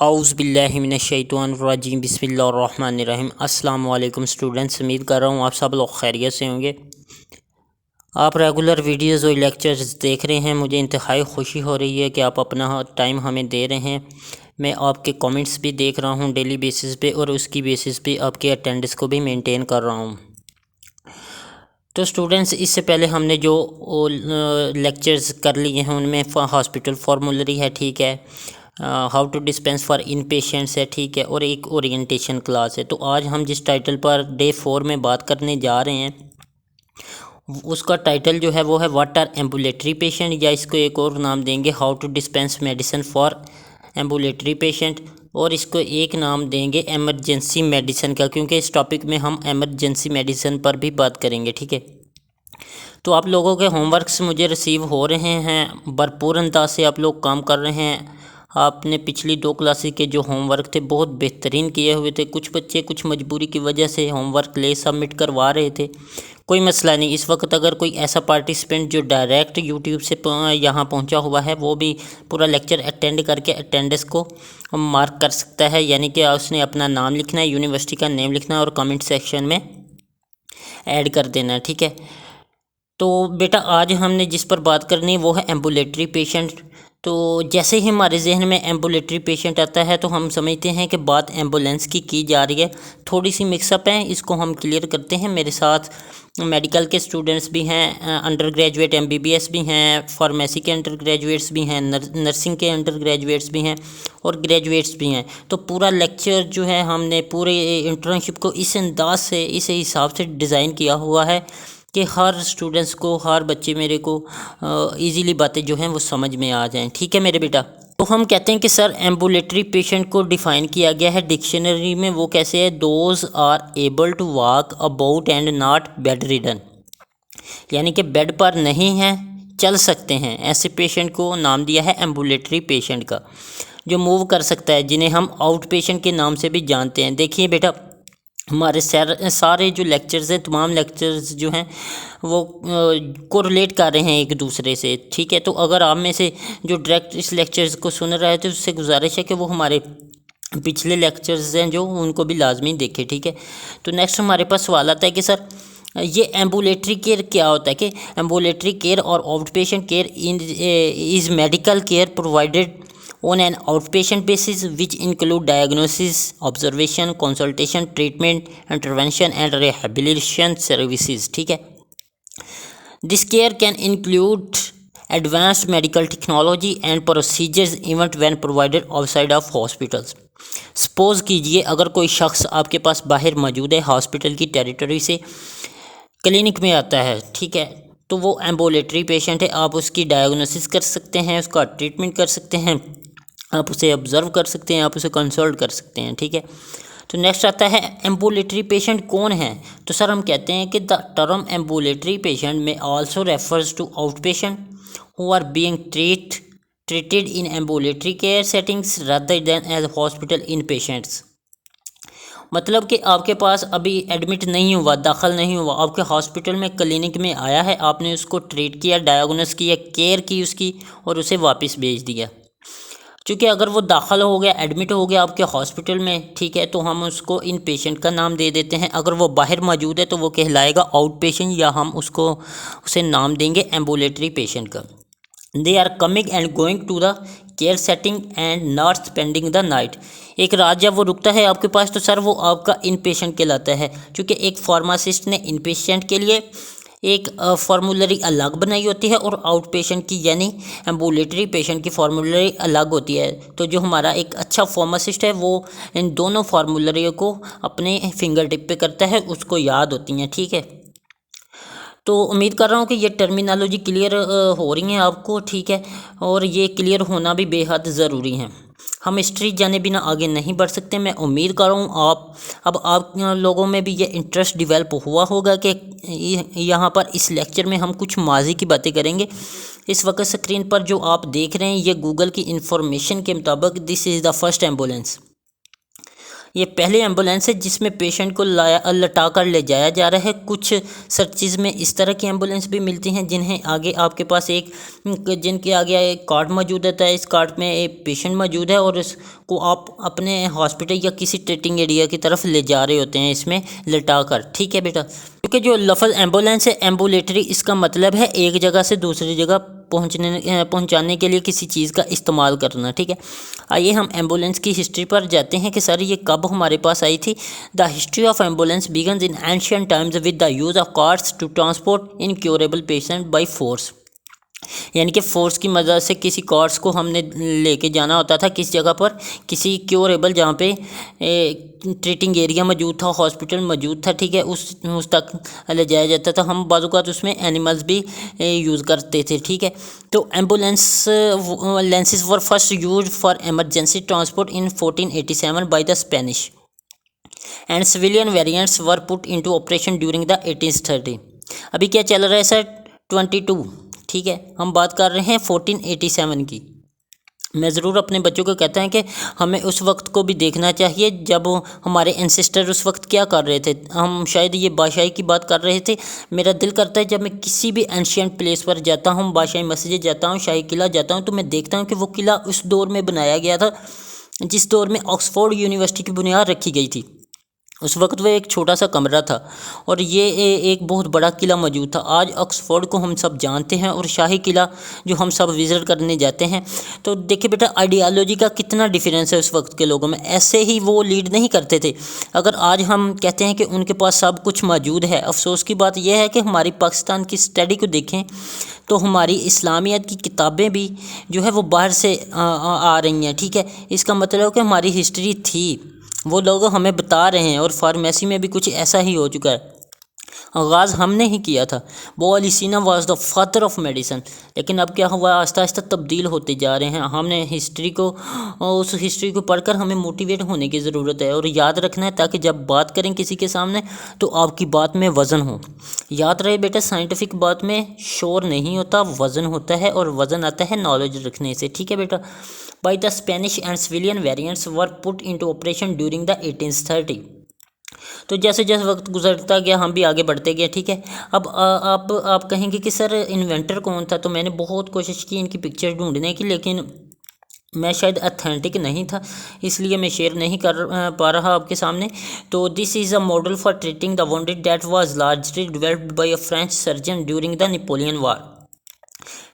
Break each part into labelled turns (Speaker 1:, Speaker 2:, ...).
Speaker 1: औज़ुबिल्लाहिमिनश्शैतानिर्रजीम बिस्मिल्लाहिर्रहमानिर्रहीम। अस्सलाम वालेकुम स्टूडेंट्स, उम्मीद कर रहा हूँ आप सब लोग खैरियत से होंगे। आप रेगुलर वीडियोज़ और लेक्चर्स देख रहे हैं। मुझे इंतहाई खुशी हो रही है कि आप अपना टाइम हमें दे रहे हैं। मैं आपके कमेंट्स भी देख रहा हूँ डेली बेसिस पे, और उसकी बेसिस पे आपके अटेंडेंस को भी मेंटेन कर रहा हूँ। तो स्टूडेंट्स, इससे पहले हमने जो लेक्चर्स कर लिए हैं उनमें हॉस्पिटल फार्मूलरी है, ठीक है, how to dispense for in patients है, ठीक है, और एक ओरिएंटेशन क्लास है। तो आज हम जिस टाइटल पर डे 4 में बात करने जा रहे हैं उसका टाइटल जो है वो है व्हाट आर एम्बुलेटरी पेशेंट, या इसको एक और नाम देंगे how to dispense medicine for ambulatory patient, और इसको एक नाम देंगे एमरजेंसी मेडिसिन का, क्योंकि इस टॉपिक में हम एमरजेंसी मेडिसिन पर भी बात करेंगे, ठीक है। तो आप लोगों के होमवर्क्स मुझे रिसीव हो रहे हैं, भरपूर अंदाज से आप लोग काम कर रहे हैं। आपने पिछली 2 क्लासेस के जो होमवर्क थे बहुत बेहतरीन किए हुए थे। कुछ बच्चे कुछ मजबूरी की वजह से होमवर्क ले सबमिट करवा रहे थे, कोई मसला नहीं। इस वक्त अगर कोई ऐसा पार्टिसिपेंट जो डायरेक्ट यूट्यूब से यहाँ पहुँचा हुआ है वो भी पूरा लेक्चर अटेंड करके अटेंडेंस को मार्क कर सकता है, यानी कि उसने अपना नाम लिखना है, यूनिवर्सिटी का नेम लिखना है और कमेंट सेक्शन में ऐड कर देना है, ठीक है। तो बेटा आज हमने जिस पर बात करनी है वो है एम्बुलेटरी पेशेंट। तो जैसे ही हमारे जहन में एम्बुलेटरी पेशेंट आता है तो हम समझते हैं कि बात एम्बुलेंस की जा रही है। थोड़ी सी मिक्सअप है, इसको हम क्लियर करते हैं। मेरे साथ मेडिकल के स्टूडेंट्स भी हैं, अंडर ग्रेजुएट एमबीबीएस भी हैं, फार्मेसी के अंडर ग्रेजुएट्स भी हैं, नर्सिंग के अंडर ग्रेजुएट्स भी हैं और ग्रेजुएट्स भी हैं। तो पूरा लेक्चर जो है हमने पूरे इंटर्नशिप को इस अंदाज से, इस हिसाब से डिज़ाइन किया हुआ है कि हर स्टूडेंट्स को, हर बच्चे मेरे को इजीली बातें जो हैं वो समझ में आ जाएं, ठीक है मेरे बेटा। तो हम कहते हैं कि सर एम्बुलेटरी पेशेंट को डिफ़ाइन किया गया है डिक्शनरी में, वो कैसे है, those are able to walk about and not bed ridden, यानी कि बेड पर नहीं हैं, चल सकते हैं। ऐसे पेशेंट को नाम दिया है एम्बुलेटरी पेशेंट का, जो मूव कर सकता है, जिन्हें हम आउट पेशेंट के नाम से भी जानते हैं। देखिए बेटा, हमारे सारे जो लेक्चर्स हैं, तमाम लेक्चर्स जो हैं वो कोरिलेट कर रहे हैं एक दूसरे से, ठीक है। तो अगर आप में से जो डायरेक्ट इस लेक्चर्स को सुन रहा है तो उससे गुजारिश है कि वो हमारे पिछले लेक्चर्स हैं जो उनको भी लाजमी देखें, ठीक है। तो नेक्स्ट हमारे पास सवाल आता है कि सर ये एम्बुलेटरी केयर क्या होता है। कि एम्बुलेटरी केयर और out patient care is medical care provided on an outpatient basis which include diagnosis, observation, consultation, treatment, intervention and rehabilitation services, ठीक है। This care can include advanced medical technology and procedures even when provided outside of hospitals. Suppose कीजिए अगर कोई शख्स आपके पास बाहर मौजूद है, हॉस्पिटल की टेरिटरी से क्लिनिक में आता है, ठीक है, तो वो एम्बुलेटरी पेशेंट है। आप उसकी डायग्नोसिस कर सकते हैं, उसका ट्रीटमेंट कर सकते हैं, आप उसे ऑब्ज़र्व कर सकते हैं, आप उसे कंसल्ट कर सकते हैं, ठीक है। तो नेक्स्ट आता है एम्बुलेटरी पेशेंट कौन है। तो सर हम कहते हैं कि the term ambulatory patient may also refers to out patient who are being treated in ambulatory care settings rather than as hospital inpatients। मतलब कि आपके पास अभी एडमिट नहीं हुआ, दाखिल नहीं हुआ, आपके हॉस्पिटल में क्लिनिक में आया है, आपने उसको ट्रीट किया, डायग्नोस किया, केयर की उसकी, और उसे वापस भेज दिया। क्योंकि अगर वो दाखिल हो गया, एडमिट हो गया आपके हॉस्पिटल में, ठीक है, तो हम उसको इन पेशेंट का नाम दे देते हैं। अगर वो बाहर मौजूद है तो वो कहलाएगा आउट पेशेंट, या हम उसे नाम देंगे एम्बुलेटरी पेशेंट का। They are coming and going to the care setting and not spending the night. एक रात जब वो रुकता है आपके पास तो सर वो आपका इन पेशेंट कहलाता है, क्योंकि एक फार्मासिस्ट ने इन पेशेंट के लिए एक फार्मूलरी अलग बनाई होती है और आउट पेशेंट की यानी एम्बुलेटरी पेशेंट की फार्मूलरी अलग होती है। तो जो हमारा एक अच्छा फार्मासिस्ट है वो इन दोनों फार्मूलरियों को अपने फिंगर टिप पे करता है, उसको याद होती हैं, ठीक है। तो उम्मीद कर रहा हूँ कि ये टर्मिनोलॉजी क्लियर हो रही हैं आपको, ठीक है, और ये क्लियर होना भी बेहद ज़रूरी है। हम हिस्ट्री जाने बिना आगे नहीं बढ़ सकते। मैं उम्मीद कर रहा हूँ आप लोगों में भी ये इंटरेस्ट डेवलप हुआ होगा कि यहाँ पर इस लेक्चर में हम कुछ माजी की बातें करेंगे। इस वक्त स्क्रीन पर जो आप देख रहे हैं ये गूगल की इंफॉर्मेशन के मुताबिक this is the first ambulance. ये पहली एम्बुलेंस है जिसमें पेशेंट को लटा कर ले जाया जा रहा है। कुछ सर्चिज़ में इस तरह की एम्बुलेंस भी मिलती हैं जिन्हें आगे आपके पास जिनके आगे एक कार्ड मौजूद होता है। इस कार्ड में एक पेशेंट मौजूद है और इसको आप अपने हॉस्पिटल या किसी ट्रीटिंग एरिया की तरफ ले जा रहे होते हैं इसमें लटा कर। ठीक है बेटा, क्योंकि जो लफ्ज़ एम्बुलेंस है एम्बुलेटरी, इसका मतलब है एक जगह से दूसरी जगह पहुंचाने के लिए किसी चीज़ का इस्तेमाल करना। ठीक है, आइए हम एम्बुलेंस की हिस्ट्री पर जाते हैं कि सर ये कब हमारे पास आई थी। The history of ambulance begins in ancient times with the use of carts to transport incurable patient by force. यानी कि फोर्स की मदद से किसी कार्ड्स को हमने लेके जाना होता था किस जगह पर, किसी क्योरेबल जहाँ पे ट्रीटिंग एरिया मौजूद था, हॉस्पिटल मौजूद था। ठीक है, उस तक ले जाया जाता था। हम बाज़ औक़ात उसमें एनिमल्स भी यूज़ करते थे। ठीक है, तो ambulances were first use for emergency transport in 1487 by the Spanish and civilian variants were put into operation during the 1830। अभी क्या चल रहा है सर? 22। ठीक है, हम बात कर रहे हैं 1487 की। मैं ज़रूर अपने बच्चों को कहता है कि हमें उस वक्त को भी देखना चाहिए जब हमारे एंसेस्टर उस वक्त क्या कर रहे थे। हम शायद ये बादशाही की बात कर रहे थे। मेरा दिल करता है जब मैं किसी भी एंशियंट प्लेस पर जाता हूँ, बादशाही मस्जिद जाता हूँ, शाही किला जाता हूँ, तो मैं देखता हूँ कि वो किला उस दौर में बनाया गया था जिस दौर में ऑक्सफोर्ड यूनिवर्सिटी की बुनियाद रखी गई थी। उस वक्त वह एक छोटा सा कमरा था और ये एक बहुत बड़ा किला मौजूद था। आज ऑक्सफोर्ड को हम सब जानते हैं और शाही किला जो हम सब विज़िट करने जाते हैं। तो देखिए बेटा, आइडियालॉजी का कितना डिफरेंस है उस वक्त के लोगों में। ऐसे ही वो लीड नहीं करते थे। अगर आज हम कहते हैं कि उनके पास सब कुछ मौजूद है, अफसोस की बात यह है कि हमारी पाकिस्तान की स्टडी को देखें तो हमारी इस्लामियत की किताबें भी जो है वो बाहर से आ रही हैं। ठीक है, इसका मतलब है कि हमारी हिस्ट्री थी, वो लोग हमें बता रहे हैं। और फार्मेसी में भी कुछ ऐसा ही हो चुका है। आगाज़ हमने ही किया था। वो अली सीना was the father of medicine, लेकिन अब क्या हुआ, आहिस्ता आहिस्ता तब्दील होते जा रहे हैं। हमने उस हिस्ट्री को पढ़कर हमें मोटिवेट होने की ज़रूरत है और याद रखना है, ताकि जब बात करें किसी के सामने तो आपकी बात में वज़न हो। याद रहे बेटा, साइंटिफिक बात में शोर नहीं होता, वज़न होता है, और वज़न आता है नॉलेज रखने से। ठीक है बेटा, by the Spanish and civilian variants were put into operation during the 1830। तो जैसे जैसे वक्त गुजरता गया हम भी आगे बढ़ते गए। ठीक है, अब आप कहेंगे कि सर इन्वेंटर कौन था। तो मैंने बहुत कोशिश की इनकी पिक्चर ढूंढने की, लेकिन मैं शायद अथेंटिक नहीं था, इसलिए मैं शेयर नहीं कर पा रहा आपके सामने। तो this is a model for treating the wounded that was largely developed by a French surgeon during the Napoleon war.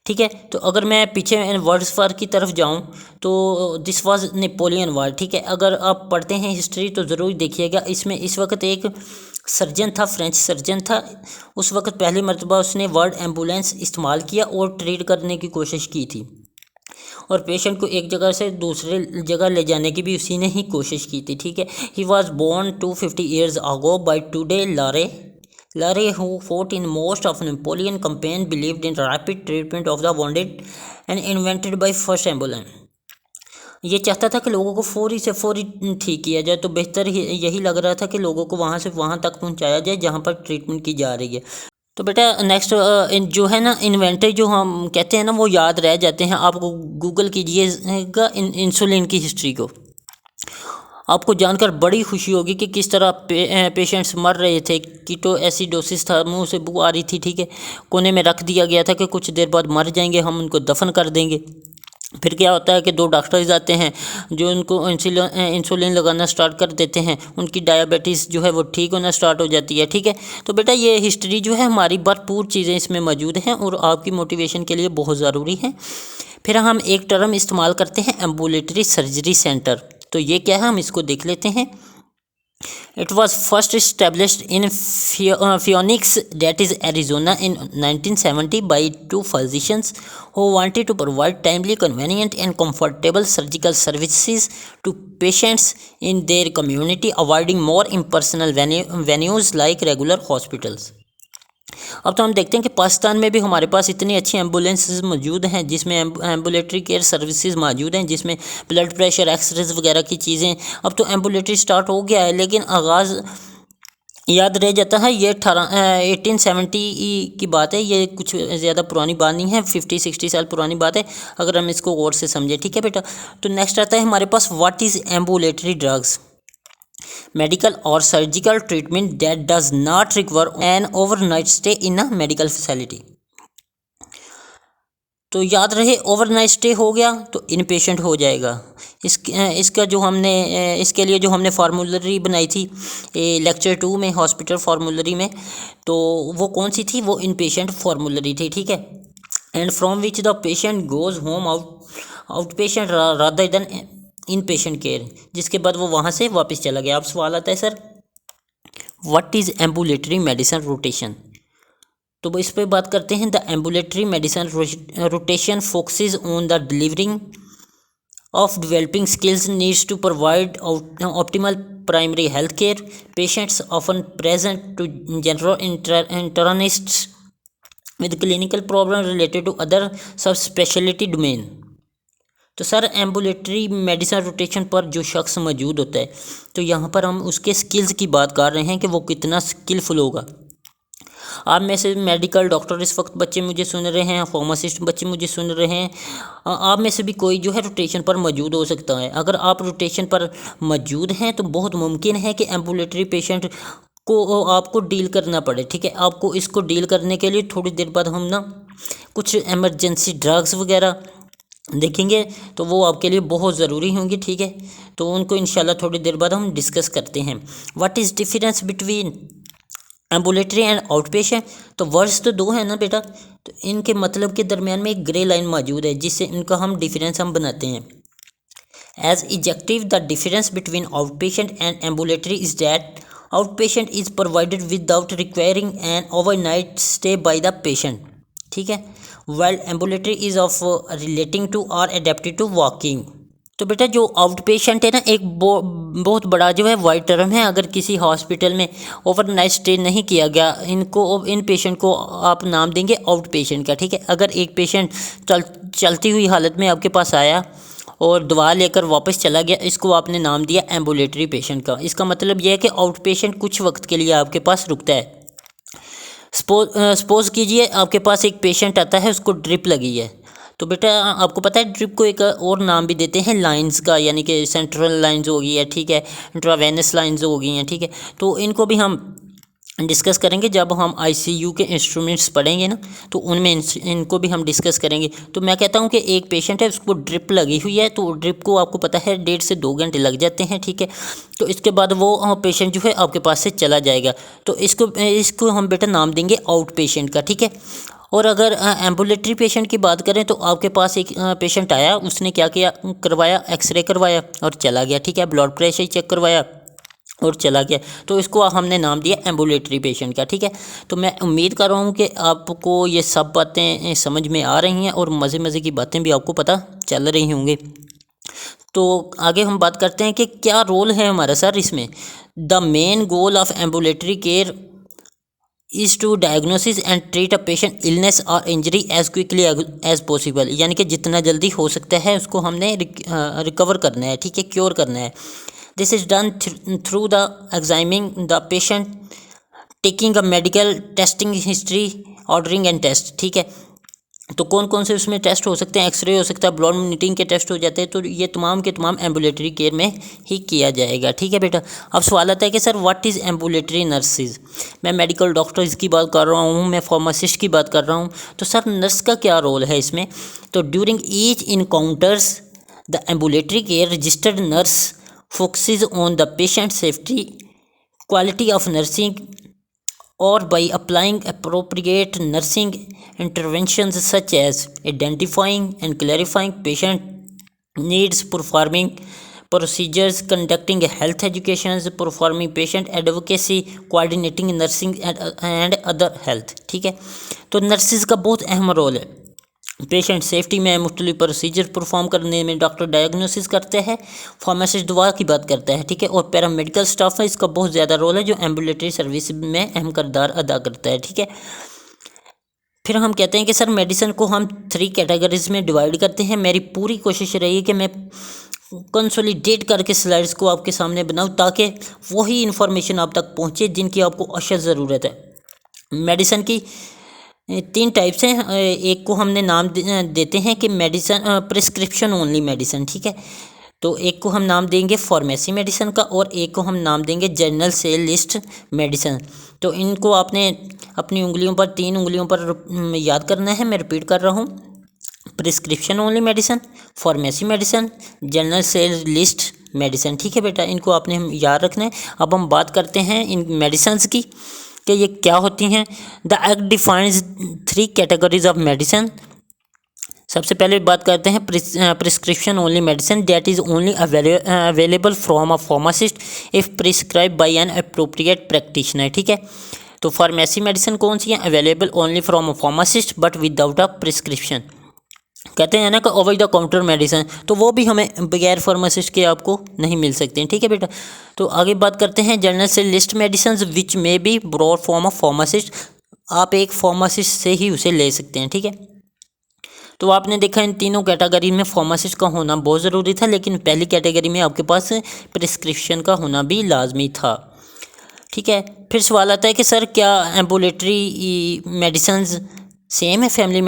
Speaker 1: ठीक है, तो अगर मैं पीछे वर्ल्ड वार की तरफ जाऊं तो दिस वाज नेपोलियन वार। ठीक है, अगर आप पढ़ते हैं हिस्ट्री तो ज़रूर देखिएगा। इसमें इस वक्त एक सर्जन था, फ्रेंच सर्जन था। उस वक्त पहली मर्तबा उसने वर्ड एम्बुलेंस इस्तेमाल किया और ट्रीट करने की कोशिश की थी, और पेशेंट को एक जगह से दूसरे जगह ले जाने की भी उसी ने ही कोशिश की थी। ठीक है, he was born 250 years ago by टूडे Larrey, who fought in most of Napoleon campaign, believed in rapid treatment of the wounded and invented by first ambulance. ये चाहता था कि लोगों को फौरी से फौरी ठीक किया जाए, तो बेहतर यही लग रहा था कि लोगों को वहाँ से वहाँ तक पहुँचाया जाए जहाँ पर ट्रीटमेंट की जा रही है। तो बेटा नेक्स्ट जो है ना, इन्वेंटर जो हम कहते हैं ना, वो याद रह जाते हैं। आपको गूगल कीजिएगा इंसुलिन की हिस्ट्री को, आपको जानकर बड़ी खुशी होगी कि किस तरह पेशेंट्स मर रहे थे। कीटो एसिडोसिस था, मुंह से बू आ रही थी। ठीक है, कोने में रख दिया गया था कि कुछ देर बाद मर जाएंगे, हम उनको दफन कर देंगे। फिर क्या होता है कि 2 डॉक्टर्स आते हैं जो उनको इंसुलिन लगाना स्टार्ट कर देते हैं। उनकी डायबिटीज़ जो है वो ठीक होना स्टार्ट हो जाती है। ठीक है, तो बेटा ये हिस्ट्री जो है हमारी भरपूर चीज़ें इसमें मौजूद हैं और आपकी मोटिवेशन के लिए बहुत ज़रूरी है। फिर हम एक टर्म इस्तेमाल करते हैं, एम्बुलेटरी सर्जरी सेंटर। तो ये क्या है, हम इसको देख लेते हैं। It was first established in Phoenix, that is Arizona, in 1970 by 2 physicians who wanted to provide timely, convenient and comfortable surgical services to patients in their community, avoiding more impersonal venues like regular hospitals. अब तो हम देखते हैं कि पाकिस्तान में भी हमारे पास इतनी अच्छी एम्बुलेंसेस मौजूद हैं जिसमें एम्बुलेटरी केयर सर्विसेज मौजूद हैं, जिसमें ब्लड प्रेशर, एक्सरेज वगैरह की चीज़ें। अब तो एम्बुलेटरी स्टार्ट हो गया है, लेकिन आगाज़ याद रह जाता है। ये 1870 की बात है, ये कुछ ज़्यादा पुरानी बात नहीं है, 50-60 साल पुरानी बात है अगर हम इसको गौर से समझें। ठीक है बेटा, तो नेक्स्ट आता है हमारे पास, what is ambulatory drugs. Medical और surgical treatment that does not require an overnight stay in a medical facility. तो याद रहे ओवरनाइट स्टे हो गया तो इन पेशेंट हो जाएगा। इसका जो हमने इसके लिए जो हमने फार्मूलरी बनाई थी लेक्चर 2 में हॉस्पिटल फार्मूलरी में, तो वो कौन सी थी? वो इन पेशेंट फार्मूलरी थी, ठीक है। And from which the patient goes home out patient rather then in patient care, जिसके बाद वो वहाँ से वापस चला गया। अब सवाल आता है sir what is ambulatory medicine rotation. तो वो इस पर बात करते हैं। The ambulatory medicine rotation focuses on the delivering of developing skills needs to provide optimal primary health care patients often present to general internists with clinical problem related to other subspecialty domain. तो sir ambulatory medicine rotation पर जो शख्स मौजूद होता है, तो यहाँ पर हम उसके स्किल्स की बात कर रहे हैं कि वो कितना स्किलफुल होगा। आप में से मेडिकल डॉक्टर इस वक्त बच्चे मुझे सुन रहे हैं, फार्मासिस्ट बच्चे मुझे सुन रहे हैं, आप में से भी कोई जो है रोटेशन पर मौजूद हो सकता है। अगर आप रोटेशन पर मौजूद हैं तो बहुत मुमकिन है कि एम्बुलेटरी पेशेंट को आपको डील करना पड़े, ठीक है। आपको इसको डील करने के लिए थोड़ी देर बाद हम ना कुछ इमरजेंसी ड्रग्स वगैरह देखेंगे, तो वो आपके लिए बहुत ज़रूरी होंगी, ठीक है। तो उनको इंशाल्लाह थोड़ी देर बाद हम डिस्कस करते हैं। What is difference between ambulatory and out patient. तो वर्ड्स तो दो हैं ना बेटा, तो इनके मतलब के दरमियान में एक ग्रे लाइन मौजूद है जिससे इनका हम डिफरेंस हम बनाते हैं। As adjective the difference between outpatient and ambulatory is that outpatient is provided without requiring an overnight stay by the patient, ठीक है। Well ambulatory is of relating to or adapted to walking. तो बेटा जो out patient है ना, एक बहुत बड़ा जो है वाइड टर्म है। अगर किसी हॉस्पिटल में ओवरनाइट स्टे नहीं किया गया, इन पेशेंट को आप नाम देंगे आउट पेशेंट का, ठीक है। अगर एक पेशेंट चलती हुई हालत में आपके पास आया और दवा लेकर वापस चला गया, इसको आपने नाम दिया एम्बुलेटरी पेशेंट का। इसका मतलब यह है कि आउट पेशेंट कुछ वक्त के लिए आपके पास रुकता है। सपोज कीजिए आपके पास एक पेशेंट आता है, उसको ड्रिप लगी है। तो बेटा आपको पता है ड्रिप को एक और नाम भी देते हैं लाइंस का, यानी कि सेंट्रल लाइंस हो गई है, ठीक है, इंट्रावेनस लाइंस हो गई हैं, ठीक है। तो इनको भी हम डिस्कस करेंगे जब हम आईसीयू के इंस्ट्रूमेंट्स पढ़ेंगे ना, तो उनमें इनको भी हम डिस्कस करेंगे। तो मैं कहता हूँ कि एक पेशेंट है, उसको ड्रिप लगी हुई है, तो ड्रिप को आपको पता है 1.5 से 2 घंटे लग जाते हैं, ठीक है। तो इसके बाद वो पेशेंट जो है आपके पास से चला जाएगा। तो इसको हम बेटा नाम देंगे आउट पेशेंट का, ठीक है। और अगर एम्बुलेटरी पेशेंट की बात करें तो आपके पास एक पेशेंट आया, उसने क्या किया, करवाया, एक्सरे करवाया और चला गया, ठीक है। ब्लड प्रेशर चेक करवाया और चला गया, तो इसको हमने नाम दिया एम्बुलेटरी पेशेंट का, ठीक है। तो मैं उम्मीद कर रहा हूँ कि आपको ये सब बातें समझ में आ रही हैं और मज़े मज़े की बातें भी आपको पता चल रही होंगी। तो आगे हम बात करते हैं कि क्या रोल है हमारा सर इसमें। The main goal of ambulatory care is to diagnosis and treat a patient illness or injury as quickly as possible, यानी कि जितना जल्दी हो सकता है उसको हमने रिकवर करना है, ठीक है, क्योर करना है। This is done through the examining the patient, taking a medical testing history, ordering and test, ठीक है। तो कौन कौन से उसमें टेस्ट हो सकते हैं, एक्सरे हो सकता है, ब्लड मीटिंग के टेस्ट हो जाते हैं। तो ये तमाम के तमाम एम्बुलेटरी केयर में ही किया जाएगा, ठीक है बेटा। अब सवाल आता है कि sir what is ambulatory nurses. मैं मेडिकल डॉक्टर्स की बात कर रहा हूँ, मैं फार्मासिस्ट की बात कर रहा हूँ, तो सर नर्स का क्या रोल है इसमें। तो during each encounters the ambulatory care registered nurse focuses on the patient safety, quality of nursing or by applying appropriate nursing interventions such as identifying and clarifying patient needs, performing procedures, conducting health education, performing patient advocacy, coordinating nursing and other health, ठीक है। तो nurses का बहुत अहम role है patient safety में, मुख्तलिफ procedure perform करने में, डॉक्टर डायग्नोसिस करते हैं, फार्मासिस्ट दवा की बात करता है, ठीक है। और पैरामेडिकल स्टाफ है, इसका बहुत ज़्यादा रोल है जो एम्बुलेटरी सर्विस में अहम किरदार अदा करता है, ठीक है। फिर हम कहते हैं कि सर मेडिसिन को हम 3 कैटेगरीज में डिवाइड करते हैं। मेरी पूरी कोशिश रही कि मैं कंसोलिडेट करके स्लाइड्स को आपके सामने बनाऊँ ताकि वही इन्फॉर्मेशन आप तक पहुँचे जिनकी आपको अशद ज़रूरत है। मेडिसिन की 3 टाइप्स हैं। एक को हमने नाम देते हैं कि मेडिसिन प्रिस्क्रिप्शन ओनली मेडिसिन, ठीक है। तो एक को हम नाम देंगे फार्मेसी मेडिसिन का और एक को हम नाम देंगे जनरल सेल लिस्ट मेडिसिन। तो इनको आपने अपनी उंगलियों पर, 3 उंगलियों पर याद करना है। मैं रिपीट कर रहा हूँ, prescription only medicine, pharmacy medicine, general sale list medicine. ठीक है बेटा, इनको आपने हम याद रखना है। अब हम बात करते हैं इन मेडिसिन की कि ये क्या होती हैं। The act defines 3 categories of medicine. सबसे पहले बात करते हैं prescription only medicine, that is only available from a pharmacist if prescribe by an appropriate practitioner. ठीक है, तो फार्मेसी मेडिसिन कौन सी है? Available only from a pharmacist but without a prescription. कहते हैं ना कि ओवर द काउंटर मेडिसिन, तो वो भी हमें बगैर फार्मासिस्ट के आपको नहीं मिल सकते हैं। ठीक है बेटा, तो आगे बात करते हैं जनरल से list medicine which may be broad from a pharmacist. आप एक फार्मासिस्ट से ही उसे ले सकते हैं। ठीक है, तो आपने देखा इन तीनों कैटेगरी में फार्मासिस्ट का होना बहुत ज़रूरी था, लेकिन पहली कैटेगरी में आपके पास प्रिस्क्रिप्शन का होना भी लाजमी था। ठीक है, फिर सवाल आता है कि सर क्या एम्बुलेटरी मेडिसिन सेम है फैमिली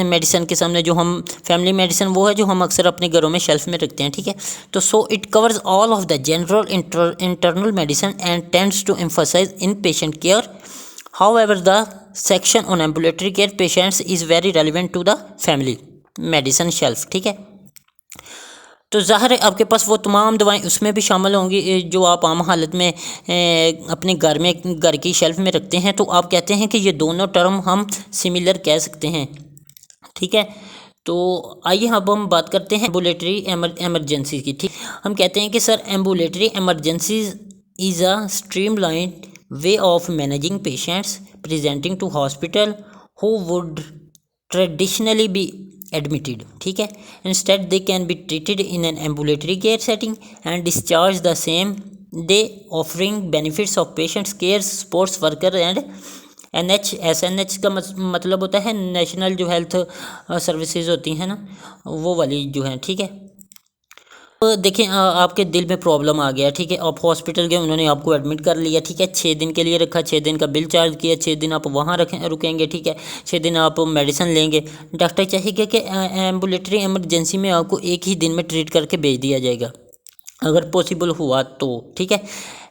Speaker 1: मेडिसिन के सामने? जो हम फैमिली मेडिसिन वो है जो हम अक्सर अपने घरों में शेल्फ में रखते हैं। ठीक है, तो so it covers all of the general internal medicine and tends to emphasize in patient care. However, the section on ambulatory care patients is very relevant to the family medicine shelf। ठीक है, तो ज़ाहिर है आपके पास वो तमाम दवाएं उसमें भी शामिल होंगी जो आप आम हालत में अपने घर की शेल्फ में रखते हैं। तो आप कहते हैं कि ये दोनों टर्म हम सिमिलर कह सकते हैं। ठीक है, तो आइए अब हम बात करते हैं एम्बुलेटरी एमरजेंसी की। ठीक, हम कहते हैं कि sir ambulatory emergency is a streamlined way of managing patients presenting to hospital who would traditionally be admitted। ठीक है, instead they can be treated in an ambulatory care setting and discharged the same day, offering benefits of patients care sports worker and NHS का मतलब होता है national जो health services होती हैं ना, वो वाली जो है। ठीक है, तो देखिए आपके दिल में प्रॉब्लम आ गया। ठीक है, आप हॉस्पिटल गए, उन्होंने आपको एडमिट कर लिया। ठीक है, 6 दिन के लिए रखा, 6 दिन का बिल चार्ज किया, 6 दिन आप वहाँ रुकेंगे। ठीक है, 6 दिन आप मेडिसिन लेंगे। डॉक्टर चाहिए कि एम्बुलेटरी इमरजेंसी में आपको एक ही दिन में ट्रीट करके भेज दिया जाएगा अगर पॉसिबल हुआ तो। ठीक है,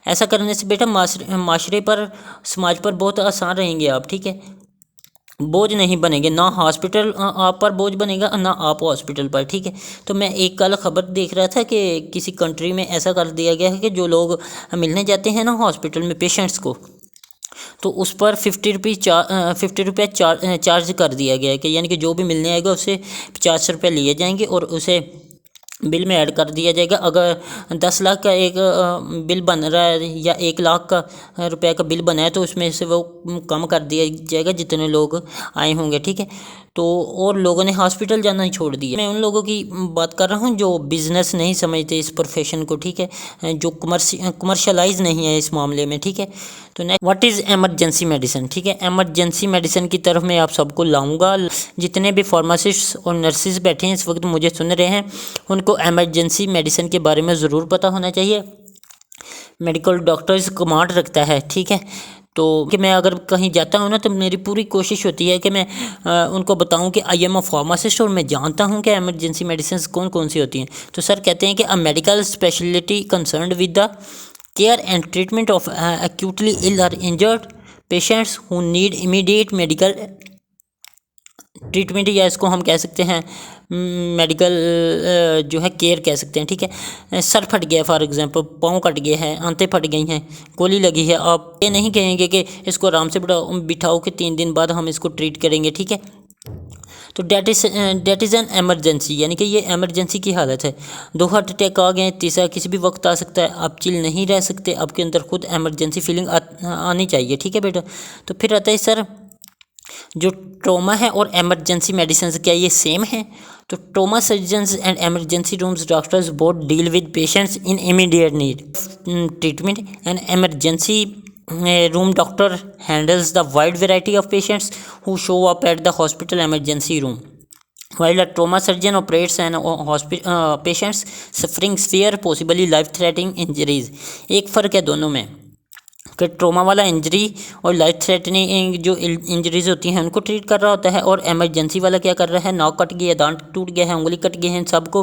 Speaker 1: ऐसा करने से बेटा माशरे पर, समाज पर बहुत आसान रहेंगे आप। ठीक है, बोझ नहीं बनेंगे, ना हॉस्पिटल आप पर बोझ बनेगा ना आप हॉस्पिटल पर। ठीक है, तो मैं एक कल खबर देख रहा था कि किसी कंट्री में ऐसा कर दिया गया है कि जो लोग मिलने जाते हैं ना हॉस्पिटल में पेशेंट्स को, तो उस पर 50 रुपये चार्ज कर दिया गया है कि यानी कि जो भी मिलने आएगा उससे 50 रुपये लिए जाएंगे और उसे बिल में ऐड कर दिया जाएगा। अगर 10 लाख का एक बिल बन रहा है या 1 लाख का रुपए का बिल बना है तो उसमें से वो कम कर दिया जाएगा जितने लोग आए होंगे। ठीक है, तो और लोगों ने हॉस्पिटल जाना ही छोड़ दिया। मैं उन लोगों की बात कर रहा हूँ जो बिज़नेस नहीं समझते इस प्रोफेशन को। ठीक है, जो कमर्शलाइज नहीं है इस मामले में। ठीक है, तो next what is emergency medicine. ठीक है, एमरजेंसी मेडिसिन की तरफ मैं आप सबको लाऊंगा। जितने भी फार्मासिस्ट और नर्सिस बैठे हैं इस वक्त मुझे सुन रहे हैं, उनको एमरजेंसी मेडिसिन के बारे में ज़रूर पता होना चाहिए। मेडिकल डॉक्टर्स कमांड रखता है। ठीक है, तो कि मैं अगर कहीं जाता हूँ ना तो मेरी पूरी कोशिश होती है कि मैं उनको बताऊँ कि आई एम अ फार्मासिस्ट और मैं जानता हूँ कि एमरजेंसी मेडिसिन कौन कौन सी होती हैं। तो सर कहते हैं कि a medical speciality concerned with the care and treatment of acutely ill or injured patients who need immediate medical treatment, या इसको हम कह सकते हैं मेडिकल जो है केयर कह सकते हैं। ठीक है, सर फट गया फॉर एग्जांपल, पाँव कट गए हैं, आंतें फट गई हैं, गोली लगी है, आप ये नहीं कहेंगे कि इसको आराम से बिठाओ कि 3 दिन बाद हम इसको ट्रीट करेंगे। ठीक है, तो डेट इज़ एन एमरजेंसी, यानी कि ये एमरजेंसी की हालत है। 2 हार्ट अटैक आ गए, तीसरा किसी भी वक्त आ सकता है, आप चिल नहीं रह सकते, आपके अंदर खुद एमरजेंसी फीलिंग आनी चाहिए। ठीक है बेटा, तो फिर आता है सर जो ट्रॉमा है और एमरजेंसी मेडिसिन क्या ये सेम है? तो trauma surgeons and emergency rooms doctors both deal with patients in immediate need treatment and emergency room doctor handles the wide variety of patients who show up at the hospital emergency room, while a trauma surgeon operates on patients suffering severe possibly life threatening injuries। एक फ़र्क है दोनों में। कि trauma वाला injury और life threatening जो injuries होती हैं उनको ट्रीट कर रहा होता है, और एमरजेंसी वाला क्या कर रहा है, नाक कट गया, दांत टूट गया है, उंगली कट गई है, इन सबको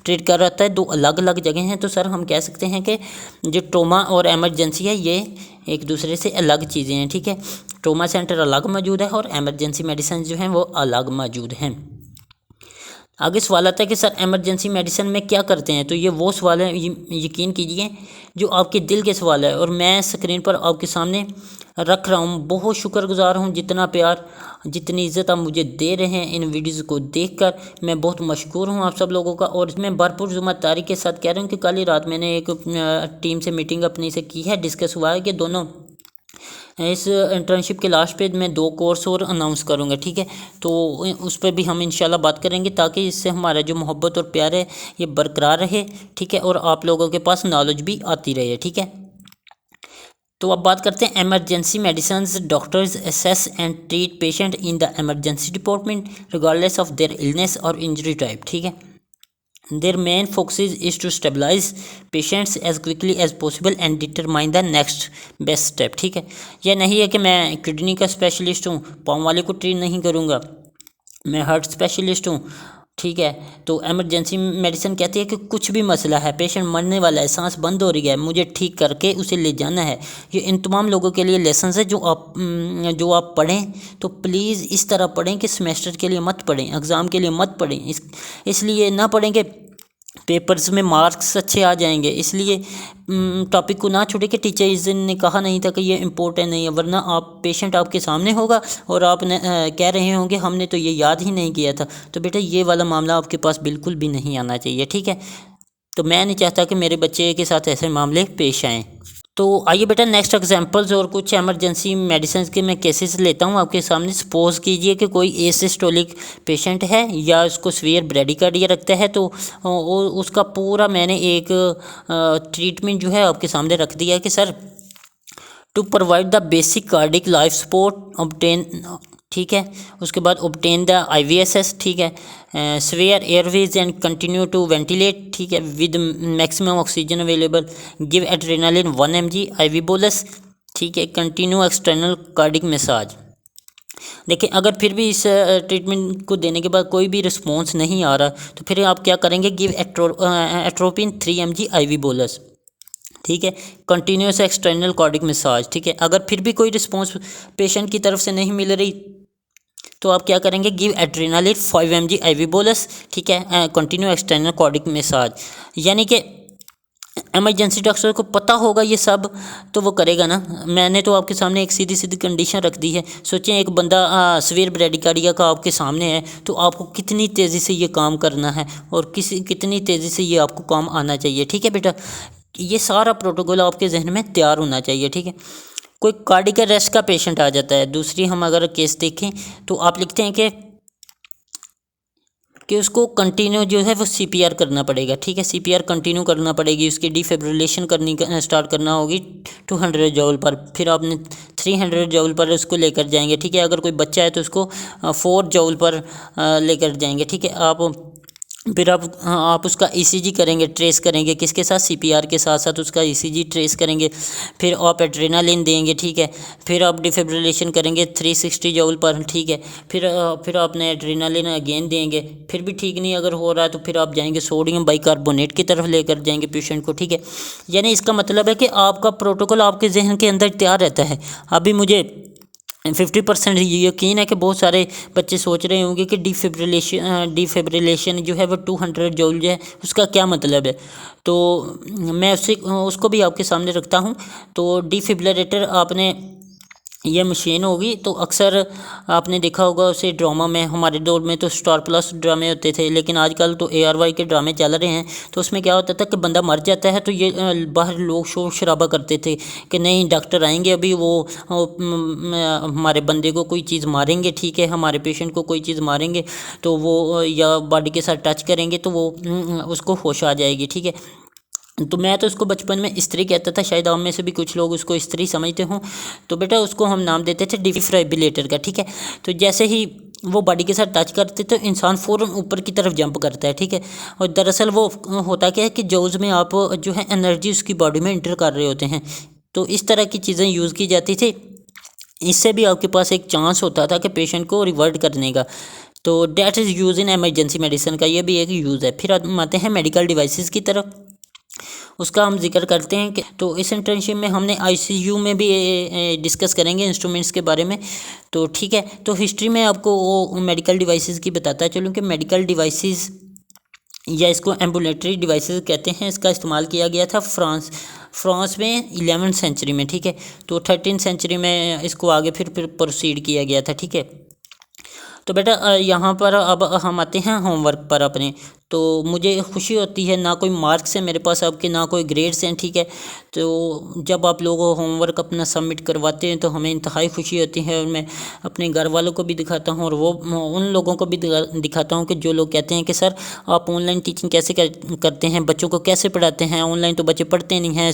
Speaker 1: ट्रीट कर रहा होता है। दो अलग अलग जगह हैं। तो सर हम कह सकते हैं कि जो ट्रोमा और एमरजेंसी है ये एक दूसरे से अलग चीज़ें हैं, ठीक है। ट्रोमा सेंटर अलग मौजूद है और एमरजेंसी मेडिसिन जो हैं वो अलग मौजूद हैं। आगे सवाल आता है कि सर एमरजेंसी मेडिसिन में क्या करते हैं। तो ये वो सवाल है, यकीन कीजिए, जो आपके दिल के सवाल है और मैं स्क्रीन पर आपके सामने रख रहा हूँ। बहुत शुक्रगुजार हूँ, जितना प्यार जितनी इज़्ज़त आप मुझे दे रहे हैं इन वीडियोज़ को देखकर, मैं बहुत मशकूर हूँ आप सब लोगों का। और इसमें भरपूर ज़िम्मेदारी के साथ कह रहा हूँ कि कल ही रात मैंने एक टीम से मीटिंग अपनी से की है, डिस्कस हुआ है कि दोनों इस इंटर्नशिप के लास्ट पे मैं 2 कोर्स और अनाउंस करूँगा, ठीक है। तो उस पर भी हम इंशाल्लाह बात करेंगे, ताकि इससे हमारा जो मोहब्बत और प्यार है ये बरकरार रहे, ठीक है, और आप लोगों के पास नॉलेज भी आती रहे, ठीक है। तो अब बात करते हैं emergency medicines. Doctors assess and treat patient in the emergency department regardless of their illness or injury type, ठीक है। Their main focus is to stabilize patients as quickly as possible and determine the next best step, ठीक है। यह नहीं है कि मैं kidney का स्पेशलिस्ट हूँ, पाँव वाले को ट्रीट नहीं करूँगा, मैं हार्ट स्पेशलिस्ट हूँ, ठीक है। तो एमरजेंसी मेडिसिन कहती है कि कुछ भी मसला है, पेशेंट मरने वाला है, सांस बंद हो रही है, मुझे ठीक करके उसे ले जाना है। ये इन तमाम लोगों के लिए लेसन्स है जो आप पढ़ें तो प्लीज़ इस तरह पढ़ें कि सेमेस्टर के लिए मत पढ़ें, एग्ज़ाम के लिए मत पढ़ें। इसलिए ना पढ़ें कि पेपर्स में मार्क्स अच्छे आ जाएंगे, इसलिए टॉपिक को ना छोड़े कि टीचर्स ने कहा नहीं था कि ये इम्पोर्टेंट नहीं है, वरना आप पेशेंट आपके सामने होगा और आप कह रहे होंगे हमने तो ये याद ही नहीं किया था। तो बेटा ये वाला मामला आपके पास बिल्कुल भी नहीं आना चाहिए, ठीक है। तो मैं नहीं चाहता कि मेरे बच्चे के साथ ऐसे मामले पेश आएँ। तो आइए बेटा नेक्स्ट एग्जांपल्स और कुछ एमरजेंसी मेडिसिन के मैं केसेस लेता हूँ आपके सामने। सपोज कीजिए कि कोई एसिस्टोलिक पेशेंट है या उसको सीवियर ब्रेडिकार्डिया रखता है, तो उसका पूरा मैंने एक ट्रीटमेंट जो है आपके सामने रख दिया है कि sir to provide the basic cardiac life support obtain, ठीक है। उसके बाद ऑब्टेन द IVSS, ठीक है, secure airways and continue to ventilate, ठीक है, with maximum oxygen available, give adrenaline 1 mg IV bolus, ठीक है, कंटिन्यू एक्सटर्नल कार्डिक मसाज। देखिए अगर फिर भी इस ट्रीटमेंट को देने के बाद कोई भी रिस्पॉन्स नहीं आ रहा तो फिर आप क्या करेंगे, give atropine 3 mg IV bolus, ठीक है, कंटिन्यूस एक्सटर्नल कार्डिक मसाज, ठीक है। अगर फिर भी कोई रिस्पॉन्स पेशेंट की तरफ से नहीं मिल रही तो आप क्या करेंगे, give adrenaline 5 mg IV bolus, ठीक है, कंटिन्यू एक्सटर्नल कार्डिक मसाज। यानी कि एमरजेंसी डॉक्टर को पता होगा ये सब तो वो करेगा ना। मैंने तो आपके सामने एक सीधी सीधी कंडीशन रख दी है। सोचें एक बंदा सीवियर ब्रेडिकार्डिया का आपके सामने है तो आपको कितनी तेज़ी से ये काम करना है और कितनी तेज़ी से ये आपको काम आना चाहिए, ठीक है बेटा। ये सारा प्रोटोकॉल आपके जहन में तैयार होना चाहिए, ठीक है। कोई कार्डियक अरेस्ट का पेशेंट आ जाता है, दूसरी हम अगर केस देखें तो आप लिखते हैं कि उसको कंटिन्यू जो है वो CPR करना पड़ेगा, ठीक है, CPR कंटिन्यू करना पड़ेगी, उसकी डिफिब्रिलेशन स्टार्ट करना होगी 200 जूल पर, फिर आपने 300 जूल पर उसको लेकर जाएंगे, ठीक है। अगर कोई बच्चा है तो उसको 4 जूल पर लेकर जाएंगे, ठीक है। फिर आप उसका ECG करेंगे, ट्रेस करेंगे किसके साथ, CPR के साथ साथ उसका ECG ट्रेस करेंगे। फिर आप एड्रेनालिन देंगे, ठीक है। फिर आप डिफिब्रिलेशन करेंगे 360 जूल पर, ठीक है। फिर आपने एड्रेनालिन अगेन देंगे, फिर भी ठीक नहीं अगर हो रहा है तो फिर आप जाएंगे सोडियम बाइकार्बोनेट की तरफ लेकर जाएंगे पेशेंट को, ठीक है। यानी इसका मतलब है कि आपका प्रोटोकॉल आपके जहन के अंदर तैयार रहता है। अभी मुझे 50% यकीन है कि बहुत सारे बच्चे सोच रहे होंगे कि डिफिब्रिलेशन जो है वो 200 जूल जो है उसका क्या मतलब है। तो मैं उसको भी आपके सामने रखता हूँ। तो डिफिब्रिलेटर आपने ये मशीन होगी तो अक्सर आपने देखा होगा उसे ड्रामा में, हमारे दौर में तो स्टार प्लस ड्रामे होते थे, लेकिन आजकल तो ARY के ड्रामे चल रहे हैं। तो उसमें क्या होता था कि बंदा मर जाता है तो ये बाहर लोग शोर शराबा करते थे कि नहीं डॉक्टर आएंगे अभी, वो हमारे बंदे को कोई चीज़ मारेंगे, ठीक है, हमारे पेशेंट को कोई चीज़ मारेंगे तो वो या बॉडी के साथ टच करेंगे तो वो उसको होश आ जाएगी, ठीक है। तो मैं तो उसको बचपन में स्त्री कहता था, शायद आप में से भी कुछ लोग उसको स्त्री समझते हों। तो बेटा उसको हम नाम देते थे डिफिब्रिलेटर का, ठीक है। तो जैसे ही वो बॉडी के साथ टच करते तो इंसान फ़ौरन ऊपर की तरफ जंप करता है, ठीक है। और दरअसल वो होता क्या है कि जूल्स में आप जो है एनर्जी उसकी बॉडी में इंटर कर रहे होते हैं। तो इस तरह की चीज़ें यूज़ की जाती थी। इससे भी आपके पास एक चांस होता था कि पेशेंट को रिवर्ट करने का। तो that is use in emergency medicine का ये भी एक यूज़ है। फिर हम आते हैं मेडिकल डिवाइसेस की तरफ, उसका हम जिक्र करते हैं कि तो इस इंटर्नशिप में हमने आईसीयू में भी डिस्कस करेंगे इंस्ट्रूमेंट्स के बारे में। तो ठीक है, तो हिस्ट्री में आपको वो मेडिकल डिवाइसेस की बताता चलूँ कि मेडिकल डिवाइसेस या इसको एम्बुलेटरी डिवाइसेस कहते हैं, इसका इस्तेमाल किया गया था फ्रांस में 11वीं सेंचुरी में। ठीक है, तो 13वीं सेंचुरी में इसको आगे फिर प्रोसीड किया गया था। ठीक है, तो बेटा यहाँ पर अब हम आते हैं होमवर्क पर अपने। तो मुझे खुशी होती है, ना कोई मार्क्स है मेरे पास आपके, ना कोई ग्रेड्स हैं। ठीक है, तो जब आप लोग होमवर्क अपना सबमिट करवाते हैं तो हमें इंतहाई खुशी होती है, और मैं अपने घर वालों को भी दिखाता हूँ और वो उन लोगों को भी दिखाता हूँ कि जो लोग कहते हैं कि सर आप ऑनलाइन टीचिंग कैसे करते हैं, बच्चों को कैसे पढ़ाते हैं, ऑनलाइन तो बच्चे पढ़ते नहीं हैं,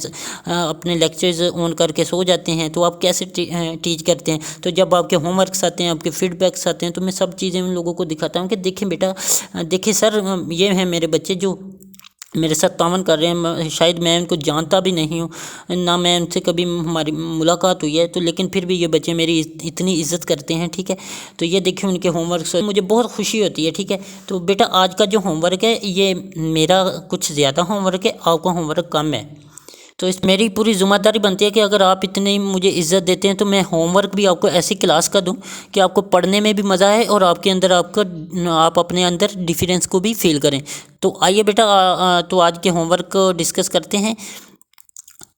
Speaker 1: अपने लेक्चर्स ऑन करके सो जाते हैं, तो आप कैसे टीच करते हैं। तो जब आपके होमवर्क्स आते हैं, आपके फीडबैक्स आते हैं, तो मैं सब चीज़ें उन लोगों को दिखाता हूँ कि देखें बेटा, देखिए सर ये हैं मेरे बच्चे जो मेरे साथ तावन कर रहे हैं, शायद मैं उनको जानता भी नहीं हूँ, ना मैं उनसे कभी हमारी मुलाकात हुई है, तो लेकिन फिर भी ये बच्चे मेरी इतनी इज्जत करते हैं। ठीक है, तो ये देखिए उनके होमवर्क से मुझे बहुत खुशी होती है। ठीक है, तो बेटा आज का जो होमवर्क है ये मेरा कुछ ज़्यादा होमवर्क है, आपका होमवर्क कम है, तो इस मेरी पूरी ज़िम्मेदारी बनती है कि अगर आप इतनी मुझे इज़्ज़त देते हैं तो मैं होमवर्क भी आपको ऐसी क्लास का दूं कि आपको पढ़ने में भी मज़ा आए और आपके अंदर आप अपने अंदर डिफरेंस को भी फील करें। तो आइए बेटा तो आज के होमवर्क को डिस्कस करते हैं।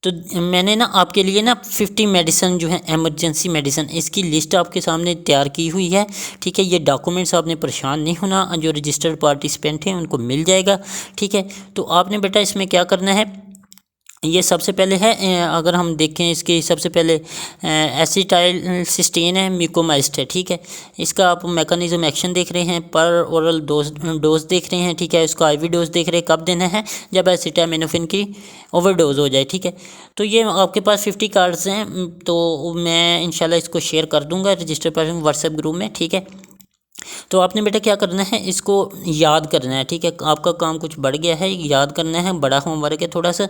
Speaker 1: तो मैंने ना आपके लिए ना 50 मेडिसिन जो है एमरजेंसी मेडिसिन, इसकी लिस्ट आपके सामने तैयार की हुई है। ठीक है, ये डॉक्यूमेंट्स आपने परेशान नहीं होना, जो रजिस्टर्ड पार्टिसिपेंट हैं उनको मिल जाएगा। ठीक है, तो आपने बेटा इसमें क्या करना है, ये सबसे पहले है, अगर हम देखें इसके सबसे पहले एसिटाइल सिस्टीन है, म्यूकोमाइस्ट है। ठीक है, इसका आप मैकेनिज्म एक्शन देख रहे हैं, पर ओरल डोज देख रहे हैं। ठीक है, इसका आईवी डोज देख रहे हैं, कब देना है, जब एसिटामिनोफेन की ओवरडोज हो जाए। ठीक है, तो ये आपके पास 50 कार्ड्स हैं, तो मैं इंशाल्लाह इसको शेयर कर दूंगा रजिस्टर पर व्हाट्सएप ग्रुप में। ठीक है, तो आपने बेटा क्या करना है, इसको याद करना है। ठीक है, आपका काम कुछ बढ़ गया है, याद करना है, बड़ा होमवर्क है थोड़ा सा।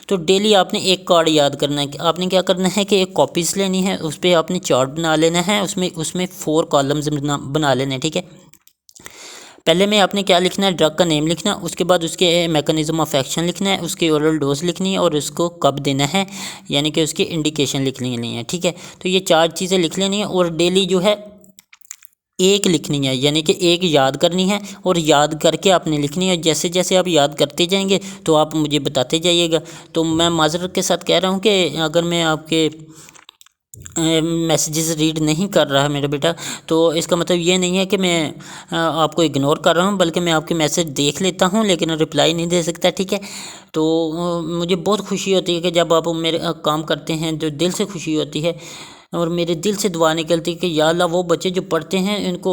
Speaker 1: तो डेली आपने एक कार्ड याद करना है। आपने क्या करना है कि एक कॉपीज़ लेनी है, उस पर आपने चार्ट बना लेना है, उसमें 4 कॉलम्स बना लेने हैं। ठीक है, पहले में आपने क्या लिखना है, ड्रग का नेम लिखना, उसके बाद उसके मैकेनिज्म ऑफ एक्शन लिखना है, उसकी ओरल डोज लिखनी है और उसको कब देना है, यानी कि उसकी इंडिकेशन लिख लेनी है। ठीक है, तो ये 4 चीज़ें लिख लेनी है, और डेली जो है एक लिखनी है, यानी कि एक याद करनी है, और याद करके आपने लिखनी है। जैसे जैसे आप याद करते जाएंगे तो आप मुझे बताते जाइएगा। तो मैं माजरत के साथ कह रहा हूँ कि अगर मैं आपके मैसेजेस रीड नहीं कर रहा मेरा बेटा, तो इसका मतलब ये नहीं है कि मैं आपको इग्नोर कर रहा हूँ, बल्कि मैं आपके मैसेज देख लेता हूँ लेकिन रिप्लाई नहीं दे सकता। ठीक है, तो मुझे बहुत खुशी होती है कि जब आप मेरे काम करते हैं, जो दिल से खुशी होती है, और मेरे दिल से दुआ निकलती है कि या अल्लाह वो बच्चे जो पढ़ते हैं इनको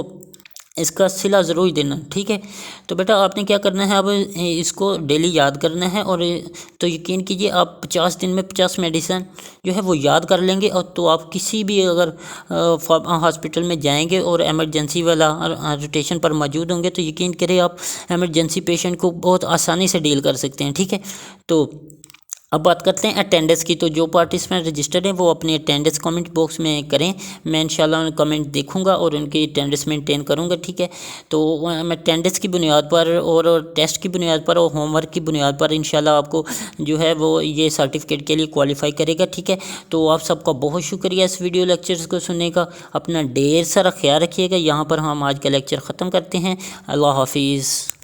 Speaker 1: इसका सिला ज़रूर देना। ठीक है, तो बेटा आपने क्या करना है, अब इसको डेली याद करना है, और तो यकीन कीजिए आप 50 दिन में 50 मेडिसिन जो है वो याद कर लेंगे। और तो आप किसी भी अगर हॉस्पिटल में जाएंगे और एमरजेंसी वाला रोटेशन पर मौजूद होंगे तो यकीन करें आप एमरजेंसी पेशेंट को बहुत आसानी से डील कर सकते हैं। ठीक है, तो अब बात करते हैं अटेंडेंस की। तो जो पार्टिसिपेंट रजिस्टर्ड हैं वो अपनी अटेंडेंस कमेंट बॉक्स में करें, मैं इंशाल्लाह उन कमेंट देखूंगा और उनकी अटेंडेंस मेंटेन करूंगा। ठीक है, तो मैं अटेंडेंस की बुनियाद पर और टेस्ट की बुनियाद पर और होमवर्क की बुनियाद पर इंशाल्लाह आपको जो है वो ये सर्टिफिकेट के लिए क्वालिफाई करेगा। ठीक है, तो आप सबका बहुत शुक्रिया इस वीडियो लेक्चर्स को सुनने का। अपना ढेर सारा ख्याल रखिएगा। यहाँ पर हम आज का लेक्चर ख़त्म करते हैं। अल्लाह हाफिज़।